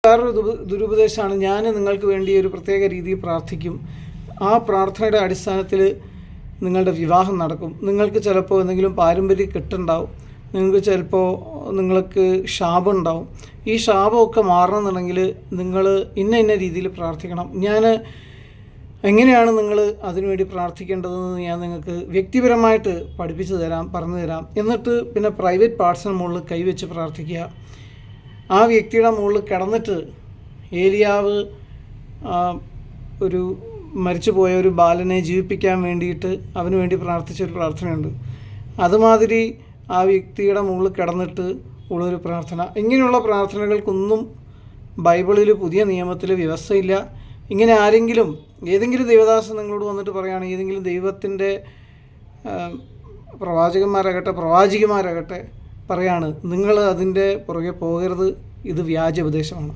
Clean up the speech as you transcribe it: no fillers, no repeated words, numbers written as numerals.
വേറൊരു ദുരുപദേശമാണ്, ഞാൻ നിങ്ങൾക്ക് വേണ്ടി ഒരു പ്രത്യേക രീതിയിൽ പ്രാർത്ഥിക്കും, ആ പ്രാർത്ഥനയുടെ അടിസ്ഥാനത്തിൽ നിങ്ങളുടെ വിവാഹം നടക്കും. നിങ്ങൾക്ക് ചിലപ്പോൾ എന്തെങ്കിലും പാരമ്പര്യ കെട്ടുണ്ടാവും, നിങ്ങൾക്ക് ചിലപ്പോൾ നിങ്ങൾക്ക് ശാപം ഉണ്ടാവും. ഈ ശാപമൊക്കെ മാറണമെന്നുണ്ടെങ്കിൽ നിങ്ങൾ ഇന്ന രീതിയിൽ പ്രാർത്ഥിക്കണം. ഞാൻ എങ്ങനെയാണ് നിങ്ങൾ അതിനുവേണ്ടി പ്രാർത്ഥിക്കേണ്ടതെന്ന് ഞാൻ നിങ്ങൾക്ക് വ്യക്തിപരമായിട്ട് പഠിപ്പിച്ചു തരാം, പറഞ്ഞു തരാം. എന്നിട്ട് പിന്നെ പ്രൈവറ്റ് പാർട്സിന് മുകളിൽ കൈവച്ച് പ്രാർത്ഥിക്കുക. ആ വ്യക്തിയുടെ മുകളിൽ കിടന്നിട്ട് ഏലിയാവ് ഒരു മരിച്ചുപോയ ഒരു ബാലനെ ജീവിപ്പിക്കാൻ വേണ്ടിയിട്ട് അവന് വേണ്ടി പ്രാർത്ഥിച്ചൊരു പ്രാർത്ഥനയുണ്ട്. അതുമാതിരി ആ വ്യക്തിയുടെ മുകളിൽ കിടന്നിട്ട് ഉള്ളൊരു പ്രാർത്ഥന. ഇങ്ങനെയുള്ള പ്രാർത്ഥനകൾക്കൊന്നും ബൈബിളിൽ പുതിയ നിയമത്തിൽ വ്യവസ്ഥയില്ല. ഇങ്ങനെ ആരെങ്കിലും ഏതെങ്കിലും ദൈവദാസൻ നിങ്ങളോട് വന്നിട്ട് പറയുകയാണ്, ഏതെങ്കിലും ദൈവത്തിൻ്റെ പ്രവാചകന്മാരാകട്ടെ പ്രവാചികമാരാകട്ടെ പറയാണ്, നിങ്ങൾ അതിൻ്റെ പുറകെ പോകരുത്, ഇത് വ്യാജ ഉപദേശമാണ്.